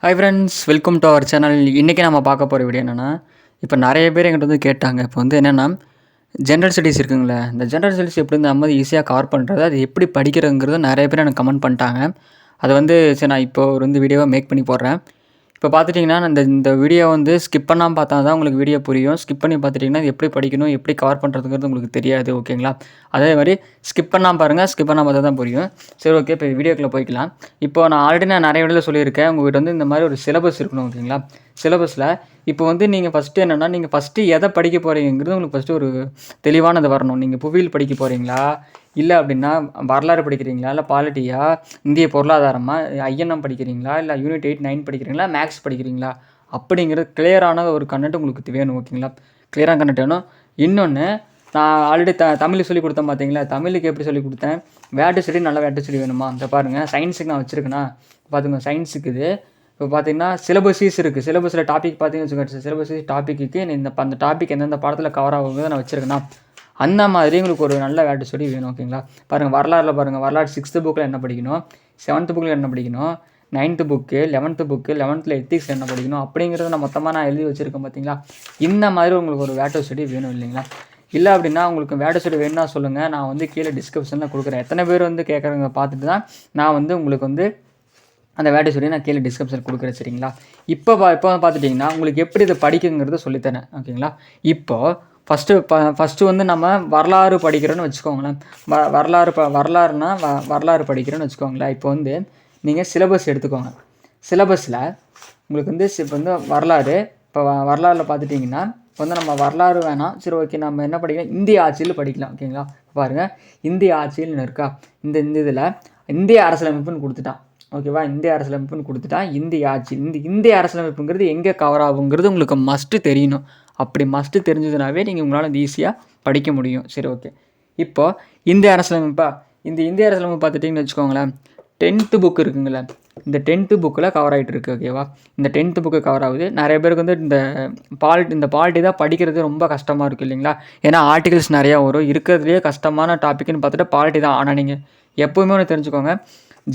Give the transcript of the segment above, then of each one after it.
Hi friends, welcome to our channel. இன்றைக்கி நம்ம பார்க்க போகிற வீடியோ என்னென்னா, இப்போ நிறைய பேர் என்கிட்ட வந்து கேட்டாங்க. இப்போ வந்து என்னென்னா, ஜென்ரல் ஸ்டடீஸ் இருக்குங்களே, இந்த ஜென்ரல் ஸ்டடீஸ் எப்படி நம்ம ஈஸியாக கவர் பண்ணுறது, அது எப்படி படிக்கிறதுங்கிறது நிறைய பேர் எனக்கு கமெண்ட் பண்ணிட்டாங்க. அதை வந்து சரி நான் இப்போ ஒரு வந்து வீடியோவை மேக் பண்ணி போடுறேன். இப்போ பார்த்துட்டிங்கன்னா இந்த இந்த வீடியோ வந்து ஸ்கிப் பண்ணாமல் பார்த்தா தான் உங்களுக்கு வீடியோ புரியும். ஸ்கிப் பண்ணி பார்த்துட்டிங்கன்னா இது எப்படி படிக்கணும், எப்படி கவர் பண்ணுறதுங்கிறது உங்களுக்கு தெரியாது. ஓகேங்களா? அதே மாதிரி ஸ்கிப் பண்ணாமல் பாருங்கள், ஸ்கிப் பண்ணாமல் பார்த்தா தான் புரியும். சரி, ஓகே. இப்போ வீடியோக்குள்ளே போய்க்கலாம். இப்போ நான் நிறைய வீடியோவில் சொல்லியிருக்கேன், உங்கள்கிட்ட வந்து இந்த மாதிரி ஒரு சிலபஸ் இருக்கணும். ஓகேங்களா? சிலபஸில் இப்போ வந்து நீங்கள் ஃபஸ்ட்டு என்னென்னா, நீங்கள் ஃபஸ்ட்டு எதை படிக்க போகிறீங்கிறது உங்களுக்கு ஃபஸ்ட்டு ஒரு தெளிவானது வரணும். நீங்கள் புவியியல் படிக்க போகிறீங்களா, இல்லை அப்படின்னா வரலாறு படிக்கிறீங்களா, இல்லை பாலிட்டியா, இந்திய பொருளாதாரமா, ஐஎன்எம் படிக்கிறீங்களா, இல்லை யூனிட் 8, 9 படிக்கிறீங்களா, மேக்ஸ் படிக்கிறீங்களா அப்படிங்கிறது கிளியரான ஒரு கண்டென்ட் உங்களுக்கு வேணும். ஓகேங்களா? கிளியரான கண்டென்ட் வேணும். இன்னொன்று, நான் ஆல்ரெடி தமிழ் சொல்லிக் கொடுத்தேன் பார்த்தீங்களா, தமிழுக்கு எப்படி சொல்லிக் கொடுத்தேன், வேட்டு ஸ்டடி நல்ல வேட்டு ஸ்டடி வேணுமா, இந்த பாருங்கள். சயின்ஸுக்கு நான் வச்சுருக்கேன்னா பார்த்துங்க, சயின்ஸுக்கு இது இப்போ பார்த்தீங்கன்னா சிலபஸீஸ் இருக்குது. சிலபஸில் டாபிக் பார்த்தீங்கன்னு வச்சுக்கோங்க, சிலபஸீஸ் டாப்பிக்கு அந்த டாபிக் எந்தெந்த பாடத்தில் கவர் ஆகுங்கிறத நான் வச்சுருக்கேன்னா, அந்த மாதிரி உங்களுக்கு ஒரு நல்ல வேட்டு ஸ்டடி வேணும். ஓகேங்களா? பாருங்கள், வரலாறில் பாருங்கள், வரலாறு 6th புக்கில் என்ன படிக்கணும், 7th புக்கில் என்ன படிக்கணும், 9th book, 11th book, 11th ethics என்ன படிக்கணும் அப்படிங்கிறத நான் மொத்தமாக நான் எழுதி வச்சுருக்கேன். பார்த்தீங்களா? இந்த மாதிரி உங்களுக்கு ஒரு வேட்டு ஸ்டடி வேணும் இல்லைங்களா? இல்லை அப்படின்னா உங்களுக்கு வேட்டு ஸ்டடி வேணும்னா சொல்லுங்கள், நான் வந்து கீழே டிஸ்கிரிப்ஷனில் கொடுக்குறேன். எத்தனை பேர் வந்து கேட்குறவங்க பார்த்துட்டு தான் நான் வந்து உங்களுக்கு வந்து அந்த வேட்டு ஸ்டடி நான் கீழே டிஸ்கிரிப்ஷன் கொடுக்குறேன். சரிங்களா? இப்போ பார்த்துட்டிங்கன்னா உங்களுக்கு எப்படி இதை படிக்குங்கிறத சொல்லித்தரேன். ஓகேங்களா? இப்போது ஃபஸ்ட்டு வந்து நம்ம வரலாறு படிக்கிறோன்னு வச்சுக்கோங்களேன். வரலாறு படிக்கிறோன்னு வச்சுக்கோங்களேன். இப்போ வந்து நீங்கள் சிலபஸ் எடுத்துக்கோங்க. சிலபஸில் உங்களுக்கு வந்து இப்போ வந்து வரலாறு, இப்போ வரலாறில் பார்த்துட்டிங்கன்னா இப்போ வந்து நம்ம வரலாறு வேணாம், சரி ஓகே, நம்ம என்ன படிக்கலாம், இந்திய ஆட்சியில் படிக்கலாம். ஓகேங்களா? பாருங்கள், இந்திய ஆட்சியில்னு இருக்கா, இந்த இதில் இந்திய அரசியலமைப்புன்னு கொடுத்துட்டான். ஓகேவா? இந்திய அரசியலமைப்புன்னு கொடுத்துட்டா இந்திய ஆட்சி, இந்திய அரசியலமைப்புங்கிறது எங்கே கவர் ஆகுங்கிறது உங்களுக்கு மஸ்ட்டு தெரியணும். அப்படி மஸ்ட்டு தெரிஞ்சதுனாவே நீங்கள் உங்களால் ஈஸியாக படிக்க முடியும். சரி, ஓகே. இப்போது இந்திய அரசியலமைப்பா, இந்த இந்திய அரசியலமைப்பு பார்த்துட்டிங்கன்னு வச்சுக்கோங்களேன், 10th புக் இருக்குங்களே, இந்த 10th புக்கில் கவர் ஆகிட்டு இருக்கு. ஓகேவா? இந்த 10th புக்கு கவர் ஆகுது. நிறைய பேருக்கு வந்து இந்த பாலிட்டி தான் படிக்கிறது ரொம்ப கஷ்டமாக இருக்குது இல்லைங்களா? ஏன்னா ஆர்டிகல்ஸ் நிறையா வரும். இருக்கிறதுலேயே கஷ்டமான டாப்பிக்னு பார்த்துட்டு பாலிட்டி தான். ஆனால் நீங்கள் எப்போவுமே ஒன்று தெரிஞ்சுக்கோங்க,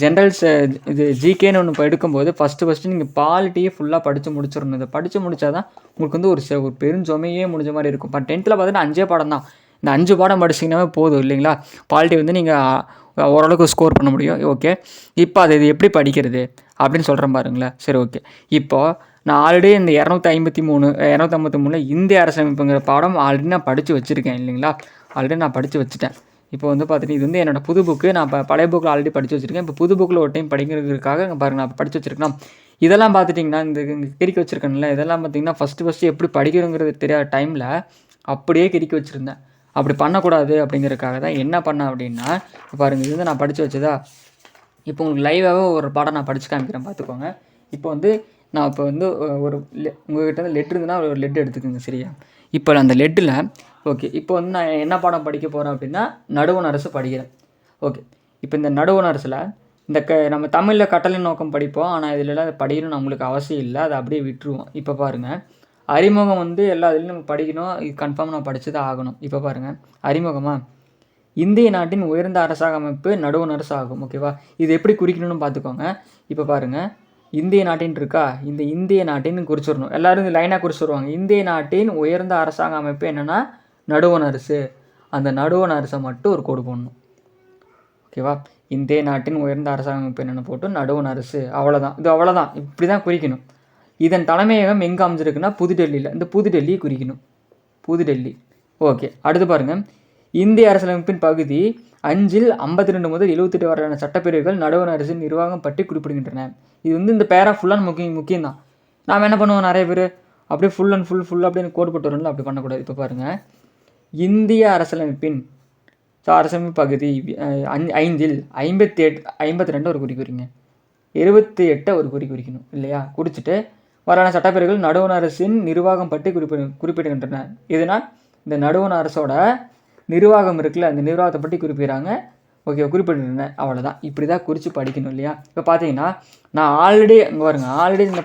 ஜென்ரல்ஸ் இது ஜிகேன்னு ஒன்று எடுக்கும்போது ஃபஸ்ட்டு நீங்கள் பாலிட்டியே ஃபுல்லாக படித்து முடிச்சிடணும். இதை படித்து முடித்தா தான் உங்களுக்கு வந்து ஒரு பெருஞ்சொமையே முடிஞ்ச மாதிரி இருக்கும். இப்போ 10th பார்த்தீங்கன்னா 5 பாடம் தான். இந்த 5 பாடம் படிச்சிங்கன்னாவே போதும் இல்லைங்களா? பாலிட்டி வந்து நீங்கள் ஓரளவுக்கு ஸ்கோர் பண்ண முடியும். ஓகே. இப்போ இது எப்படி படிக்கிறது அப்படின்னு சொல்கிறேன் பாருங்களேன். சரி, ஓகே. இப்போது நான் ஆல்ரெடி இந்த 253 இந்திய அரசியலமைப்புங்கிற பாடம் ஆல்ரெடி நான் படித்து வச்சுருக்கேன் இல்லைங்களா? ஆல்ரெடி நான் படித்து வச்சுட்டேன். இப்போ வந்து பார்த்துட்டு இது வந்து என்னோடய புது புக்கு. நான் பழைய புக்கில் ஆல்ரெடி படித்து வச்சுருக்கேன். இப்போ புது புக்கில் ஒரு டைம் படிக்கிறதுக்காக பாருங்கள் நான் படித்து வச்சுருக்கேன். இதெல்லாம் பார்த்துட்டிங்கன்னா இந்த கிறுக்கி வச்சுருக்கேன்ல, இதெல்லாம் பார்த்திங்கன்னா ஃபஸ்ட்டு எப்படி படிக்கிறோங்கிறது தெரியாத டைமில் அப்படியே கிறுக்கி வச்சுருந்தேன். அப்படி பண்ணக்கூடாது அப்படிங்கிறதுக்காக தான் என்ன பண்ணேன் அப்படின்னா, இப்போ பாருங்கள், இது வந்து நான் படித்து வச்சதா. இப்போ உங்களுக்கு லைவாகவே ஒரு பாடம் நான் படித்து காமிக்கிறேன், பார்த்துக்கோங்க. இப்போ வந்து நான் இப்போ வந்து உங்கள்கிட்ட வந்து லெட் இருந்துன்னா ஒரு லெட் எடுத்துக்கோங்க. சரியா? இப்போ அந்த லெட்டில் ஓகே, இப்போ வந்து நான் என்ன பாடம் படிக்க போகிறேன் அப்படின்னா நடுவண் அரசு படிக்கிறேன். ஓகே. இப்போ இந்த நடுவண் அரசில் இந்த நம்ம தமிழில் கட்டளை நோக்கம் படிப்போம். ஆனால் இதிலலாம் அதை படிக்கணும்னு நம்மளுக்கு அவசியம் இல்லை, அதை அப்படியே விட்டுருவோம். இப்போ பாருங்கள், அறிமுகம் வந்து எல்லா இதுலையும் நம்ம படிக்கணும். இது கன்ஃபார்ம் நான் படித்து தான் ஆகணும். இப்போ பாருங்கள், அறிமுகமாக இந்திய நாட்டின் உயர்ந்த அரசாங்க அமைப்பு நடுவண் அரசு ஆகும். ஓகேவா? இது எப்படி குறிக்கணும்னு பார்த்துக்கோங்க. இப்போ பாருங்கள், இந்திய நாட்டின் இருக்கா, இந்த இந்திய நாட்டின்னு குறிச்சிடணும். எல்லோரும் இந்த லைனாக குறிச்சிடுவாங்க. இந்திய நாட்டின் உயர்ந்த அரசாங்க அமைப்பு என்னென்னா நடுவண் அரசு. அந்த நடுவண் அரசை மட்டும் ஒரு கோடு போடணும். ஓகேவா? இந்திய நாட்டின் உயர்ந்த அரசாங்க அமைப்பு என்னென்னு போட்டு நடுவண் அரசு, அவ்வளோதான். இது அவ்வளோதான், இப்படி தான் குறிக்கணும். இதன் தலைமையகம் எங்கே அமைஞ்சிருக்குன்னா புதுடெல்லியில். இந்த புதுடெல்லியை குறிக்கணும். புதுடெல்லி. ஓகே. அடுத்து பாருங்கள், இந்திய அரசியலமைப்பின் பகுதி 5 52 முதல் 78 வரையான சட்டப்பிரிவுகள் நடுவண் அரசின் நிர்வாகம் பற்றி குறிப்பிடுகின்றன. இது வந்து இந்த பேரா ஃபுல்லாக முக்கியம் தான். நாம் என்ன பண்ணுவோம், நிறைய பேர் அப்படியே ஃபுல் அப்படின்னு கோடு போட்டு வரல, அப்படி பண்ணக்கூடாது. இப்போ பாருங்கள், இந்திய அரசியலமைப்பின் அரசியலமைப்பு பகுதி 5 52 ஒரு குறிக்கிறீங்க, 78 ஒரு குறிக்கணும் இல்லையா? குறிச்சிட்டு வரான சட்டப்பிரிவுகள் நடுவண் அரசின் நிர்வாகம் பற்றி குறிப்பிடுகின்றன. இதனால் இந்த நடுவண் அரசோட நிர்வாகம் இருக்குல்ல, அந்த நிர்வாகத்தை பற்றி குறிப்பிடுறாங்க. ஓகே, குறிப்பிடுறேன், அவ்வளோதான். இப்படி தான் குறித்து படிக்கணும் இல்லையா? இப்போ பார்த்தீங்கன்னா நான் ஆல்ரெடி இங்கே பாருங்கள், ஆல்ரெடி இந்த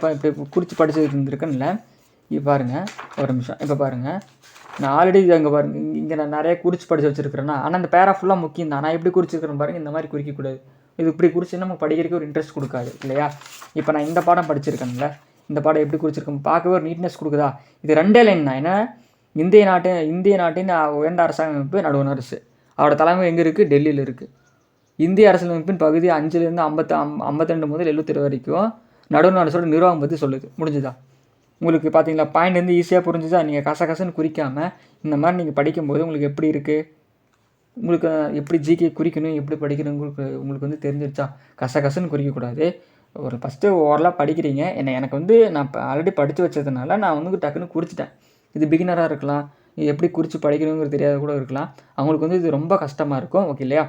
குறித்து படிச்சுட்டு இருந்திருக்கேன்ல. இப்போ பாருங்கள், ஒரு நிமிஷம். இப்போ பாருங்கள், நான் ஆல்ரெடி அங்கே பாருங்கள், இங்கே நான் நிறைய குறித்து படித்து வச்சுருக்கிறேன்னா, ஆனால் இந்த பேரா ஃபுல்லாக முக்கியம் தான். நான் எப்படி குறிச்சிருக்கிறேன் பாருங்கள், இந்த மாதிரி குறிக்கக்கூடாது. இது இப்படி குறித்து நம்ம படிக்கிறதுக்கு ஒரு இன்ட்ரெஸ்ட் கொடுக்காது இல்லையா. இப்போ நான் இந்த பாடம் படிச்சிருக்கேன்ல, இந்த பாடம் எப்படி குறிச்சிருக்கோம் பார்க்கவே ஒரு நீட்னஸ் கொடுக்குதா. இது 2 லைன் தான். ஏன்னா இந்திய நாட்டின் உயர்ந்த அரசாங்க அமைப்பு நடுவண் அரசு. அவரோட தலைமை எங்கே இருக்குது? டெல்லியில் இருக்குது. இந்திய அரசியலமைப்பின் பகுதி 5லேருந்து 52 முதல் 77 வரைக்கும் நடுவண் அரசோட நிர்வாகம் பற்றி சொல்லுது. முடிஞ்சுதா? உங்களுக்கு பார்த்தீங்களா பாயிண்ட் வந்து ஈஸியாக புரிஞ்சுதா. நீங்கள் கசகசன்னு குறிக்காமல் இந்த மாதிரி நீங்கள் படிக்கும்போது உங்களுக்கு எப்படி இருக்குது, உங்களுக்கு எப்படி ஜிகே குறிக்கணும், எப்படி படிக்கணும் உங்களுக்கு வந்து தெரிஞ்சிருச்சா. கசகசன்னு குறிக்கக்கூடாது. ஒரு ஃபஸ்ட்டு ஓரலாக படிக்கிறீங்க. எனக்கு வந்து நான் இப்போ ஆல்ரெடி படித்து வச்சதுனால நான் வந்து டக்குன்னு குறிச்சிட்டேன். இது பிகினராக இருக்கலாம், இது எப்படி குறித்து படிக்கணுங்கிறது தெரியாத கூட இருக்கலாம். அவங்களுக்கு வந்து இது ரொம்ப கஷ்டமாக இருக்கும். ஓகே இல்லையா.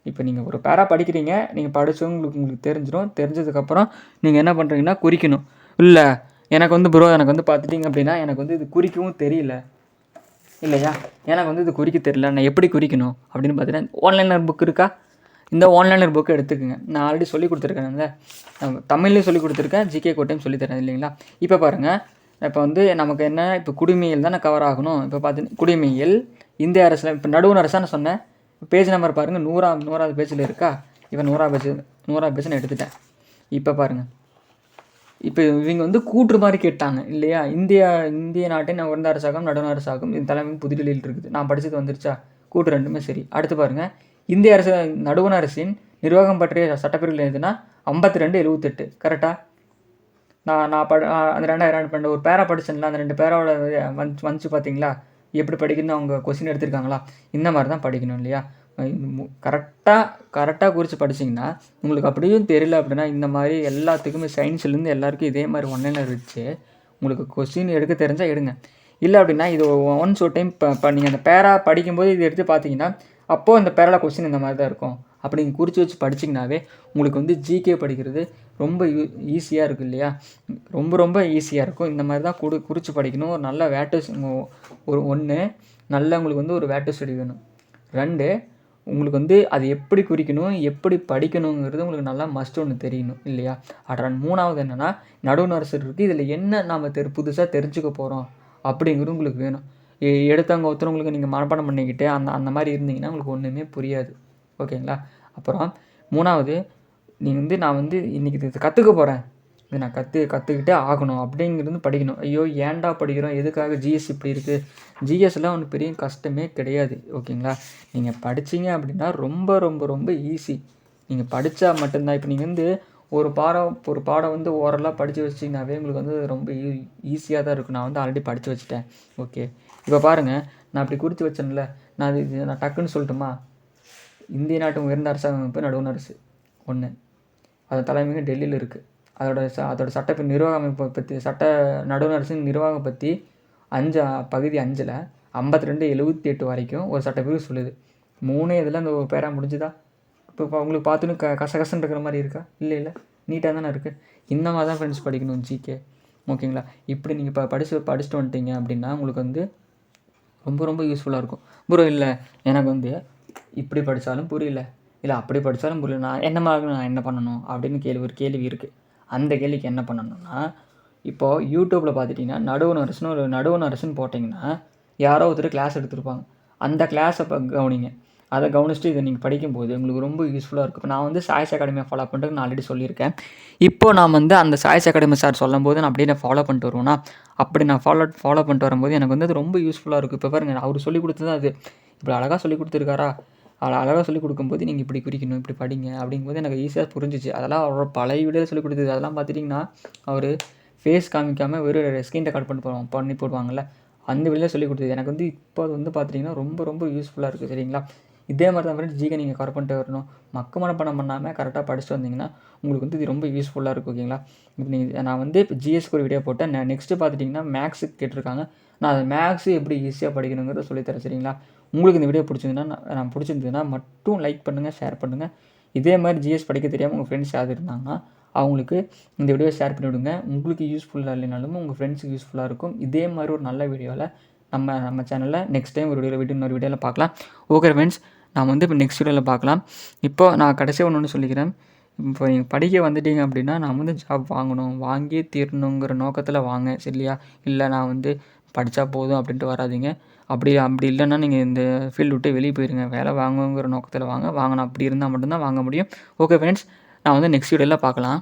இப்போ நீங்கள் ஒரு பேரா படிக்கிறீங்க, நீங்கள் உங்களுக்கு தெரிஞ்சிடும். தெரிஞ்சதுக்கப்புறம் நீங்கள் என்ன பண்ணுறீங்கன்னா குறிக்கணும். இல்லை எனக்கு வந்து எனக்கு வந்து பார்த்துட்டிங்க அப்படின்னா எனக்கு வந்து இது குறிக்கவும் தெரியல இல்லையா. எனக்கு வந்து இது குறிக்க தெரியல, நான் எப்படி குறிக்கணும் அப்படின்னு பார்த்தீங்கன்னா ஆன்லைனர் புக் இருக்கா, இந்த ஆன்லைனர் புக்கை எடுத்துக்கோங்க. நான் ஆல்ரெடி சொல்லி கொடுத்துருக்கேன்ல, தமிழ்லேயும் சொல்லி கொடுத்துருக்கேன், ஜிகே கோட்டையும் சொல்லித்தரேன் இல்லைங்களா. இப்போ பாருங்கள், இப்போ வந்து நமக்கு என்ன, இப்போ குடிமையில் தானே கவர் ஆகணும். இப்போ பார்த்தீங்கன்னா குடிமையில் இந்திய அரசில் இப்போ நடுவண் அரசான்னு சொன்னேன். பேஜ் நம்பர் பாருங்கள், 100வது பேஜில் இருக்கா. இப்போ 100வது பேஜ் நான் எடுத்துட்டேன். இப்போ பாருங்கள், இப்போ இவங்க வந்து கூற்று மாதிரி கேட்டாங்க இல்லையா. இந்திய நாட்டின் உயர்ந்த அரசாங்கம் நடுவண் அரசாங்கம் இது தலைமை புதுடெல்லியில் இருக்குது. நான் படித்தது வந்துருச்சா. கூற்று ரெண்டுமே சரி. அடுத்து பாருங்கள், இந்திய அரசு நடுவண் அரசின் நிர்வாகம் பற்றிய சட்டப்பிரிவுகள் எதுனா 52-78 கரெக்டாக. நான் அந்த 2012 ஒரு பேரா படிச்சேன்ல, அந்த 2 பேராவோட வந்துச்சு பார்த்தீங்களா. எப்படி படிக்கணும்னு அவங்க கொஸ்டின் எடுத்திருக்காங்களா. இந்த மாதிரி தான் படிக்கணும் இல்லையா. கரெக்டாக குறித்து படிச்சிங்கன்னா உங்களுக்கு அப்படியும் தெரியல அப்படின்னா இந்த மாதிரி எல்லாத்துக்குமே சயின்ஸ்லேருந்து எல்லாருக்கும் இதே மாதிரி ஒன்லைனர் வச்சு உங்களுக்கு கொஸ்டின் எடுக்க தெரிஞ்சால் எடுங்க. இல்லை அப்படின்னா இது ஒன்ஸ் ஒரு டைம் இப்போ நீங்கள் அந்த பேரா படிக்கும்போது இது எடுத்து பார்த்தீங்கன்னா அப்போது அந்த பேரால கொஸ்டின் இந்த மாதிரி தான் இருக்கும். அப்படி நீங்கள் குறித்து வச்சு படிச்சிங்கனாவே உங்களுக்கு வந்து ஜிகே படிக்கிறது ரொம்ப ஈஸியாக இருக்கும் இல்லையா. ரொம்ப ஈஸியாக இருக்கும். இந்த மாதிரி தான் குறித்து படிக்கணும். ஒரு நல்ல வேட்டஸ் ஒன்று நல்ல உங்களுக்கு வந்து ஒரு வேட்டஸ் ஸ்டடி வேணும். 2 உங்களுக்கு வந்து அது எப்படி குறிக்கணும், எப்படி படிக்கணுங்கிறது உங்களுக்கு நல்லா மஸ்ட் ஒன்று தெரியணும் இல்லையா. 3வது என்னென்னா நடுவண் அரசு இருக்குது. இதில் என்ன நாம் புதுசாக தெரிஞ்சுக்க போகிறோம் அப்படிங்கிறது உங்களுக்கு வேணும். எடுத்தவங்க ஒருத்தவங்களுக்கு நீங்கள் மனப்பாடம் பண்ணிக்கிட்டு அந்த மாதிரி இருந்தீங்கன்னா உங்களுக்கு ஒன்றுமே புரியாது. ஓகேங்களா. அப்புறம் 3வது நீங்கள் வந்து நான் வந்து இன்றைக்கி இது கற்றுக்க போகிறேன், இது நான் கற்றுக்கிட்டே ஆகணும் அப்படிங்கிறது படிக்கணும். ஐயோ ஏன்டா படிக்கிறோம், எதுக்காக ஜிஎஸ் இப்படி இருக்குது. ஜிஎஸ்லாம் ஒன்றும் பெரிய கஷ்டமே கிடையாது. ஓகேங்களா. நீங்கள் படிச்சிங்க அப்படின்னா ரொம்ப ஈஸி. நீங்கள் படித்தா மட்டும்தான். இப்போ நீங்கள் வந்து ஒரு பாடம் வந்து ஓரலாக படித்து வச்சிங்கனாவே உங்களுக்கு வந்து ரொம்ப ஈஸியாக தான் இருக்கும். நான் வந்து ஆல்ரெடி படித்து வச்சுட்டேன். ஓகே. இப்போ பாருங்கள், நான் அப்படி குறித்து வச்சேன்ல, நான் டக்குன்னு சொல்லட்டுமா. இந்திய நாட்டு உயர்ந்த அரசாங்க அமைப்பு நடுவண் அரசு 1, அது தலைமையாக டெல்லியில் இருக்குது. அதோட நிர்வாக அமைப்பை பற்றி நடுவண் அரசின் நிர்வாகம் பற்றி பகுதி 5ல் 52-78 வரைக்கும் ஒரு சட்டப்பிரிவு சொல்லுது. 3 இதில் அந்த ஒரு பேரா முடிஞ்சுதா. இப்போ உங்களுக்கு பார்த்துன்னு கசகசன்னு இருக்கிற மாதிரி இருக்கா. இல்லை நீட்டாக தானே இருக்குது. இந்த மாதிரி தான் ஃப்ரெண்ட்ஸ் படிக்கணும் ஜிகே. ஓகேங்களா. இப்படி நீங்கள் இப்போ படிச்சுட்டு வந்துட்டீங்க அப்படின்னா உங்களுக்கு வந்து ரொம்ப யூஸ்ஃபுல்லாக இருக்கும். இல்லை எனக்கு வந்து இப்படி படித்தாலும் புரியல, இல்லை அப்படி படித்தாலும் புரியல, நான் என்ன பண்ணணும் அப்படின்னு ஒரு கேள்வி இருக்குது. அந்த கேள்விக்கு என்ன பண்ணணும்னா, இப்போது யூடியூப்பில் பார்த்துட்டிங்கன்னா நடுவண் அரசுன்னு போட்டிங்கன்னா யாரோ ஒருத்தர் கிளாஸ் எடுத்திருப்பாங்க. அந்த கிளாஸை கவனிங்க. அதை கவனிச்சுட்டு இதை நீங்கள் படிக்கும்போது உங்களுக்கு ரொம்ப யூஸ்ஃபுல்லாக இருக்கும். இப்போ நான் வந்து சாய்ஸ் அகாடமியை ஃபாலோ பண்ணிட்டு நான் ஆல்ரெடி சொல்லியிருக்கேன். இப்போ நான் வந்து அந்த சாய்ஸ் அகாடமி சார் சொல்லும்போது நான் அப்படியே ஃபாலோ பண்ணிட்டு வருவேன்னா, அப்படி நான் ஃபாலோ பண்ணிட்டு வரும்போது எனக்கு வந்து அது ரொம்ப யூஸ்ஃபுல்லாக இருக்கும். இப்போ பாருங்கள், அவர் சொல்லிக் கொடுத்தது அது இப்படி அழகாக சொல்லி கொடுத்துருக்காரா. அழகாக சொல்லிக் கொடுக்கும்போது நீங்கள் இப்படி குறிக்கணும், இப்படி படிங்க அப்படிங்கும்போது எனக்கு ஈஸியாக புரிஞ்சிச்சு. அதெல்லாம் அவரோட பழைய வீடியோவில் சொல்லிக் கொடுத்தது. அதெல்லாம் பார்த்துட்டிங்கன்னா அவர் ஃபேஸ் காமிக்காமல் வெறும் ஸ்க்ரீன் ரெக்கார்ட் பண்ணி போடுவாங்கள்ல, அந்த வீடியோவில் சொல்லிக் கொடுத்தது. எனக்கு வந்து இப்போ அது வந்து பார்த்திங்கன்னா ரொம்ப யூஸ்ஃபுல்லாக இருக்குது. சரிங்களா. இதே மாதிரி தான் ஃப்ரெண்ட்ஸ் ஜிகே நீங்கள் கவர் பண்ணிட்டு வரணும். மனப்பாடம் பண்ணாமல் கரெக்டாக படிச்சுட்டு வந்தீங்கன்னா உங்களுக்கு வந்து இது ரொம்ப யூஸ்ஃபுல்லாக இருக்கும். ஓகேங்களா. இப்போ நான் வந்து இப்போ ஜிஎஸ்க்கு ஒரு வீடியோ போட்டேன். நெக்ஸ்ட்டு பார்த்துட்டிங்கன்னா மேக்ஸுக்கு கேட்டிருக்காங்க. நான் அது மேக்ஸு எப்படி ஈஸியாக படிக்கணுங்கிறத சொல்லித்தரேன். சரிங்களா. உங்களுக்கு இந்த வீடியோ பிடிச்சிருந்ததுன்னா மட்டும் லைக் பண்ணுங்கள், ஷேர் பண்ணுங்கள். இதே மாதிரி ஜிஎஸ் படிக்க தெரியாமல் உங்கள் ஃப்ரெண்ட்ஸ் யாரும் இருந்தாங்கன்னா அவங்களுக்கு இந்த வீடியோ ஷேர் பண்ணிவிடுங்க. உங்களுக்கு யூஸ்ஃபுல்லாக இல்லைனாலும் உங்கள் ஃப்ரெண்ட்ஸுக்கு யூஸ்ஃபுல்லாக இருக்கும். இதே மாதிரி ஒரு நல்ல வீடியோவில் நம்ம சேனலில் நெக்ஸ்ட் டைம் ஒரு வீடியோவில் பார்க்கலாம். ஓகே ஃப்ரெண்ட்ஸ், நான் வந்து இப்போ நெக்ஸ்ட் வீடியோவில் பார்க்கலாம். இப்போது நான் கடைசியாக ஒன்று சொல்லிக்கிறேன். இப்போ நீங்கள் படிக்க வந்துட்டீங்க அப்படின்னா நான் வந்து ஜாப் வாங்கியே தீரணுங்கிற நோக்கத்தில் வாங்க. சரியா. இல்லை நான் வந்து படித்தா போதும் அப்படின்ட்டு வராதீங்க. அப்படி அப்படி இல்லைன்னா நீங்கள் இந்த ஃபீல்டு விட்டு வெளியே போயிருங்க. வேலை வாங்குங்கிற நோக்கத்தில் வாங்கினா அப்படி இருந்தால் மட்டும்தான் வாங்க முடியும். ஓகே ஃப்ரெண்ட்ஸ், நான் வந்து நெக்ஸ்ட் வீடியோவில் பார்க்கலாம்.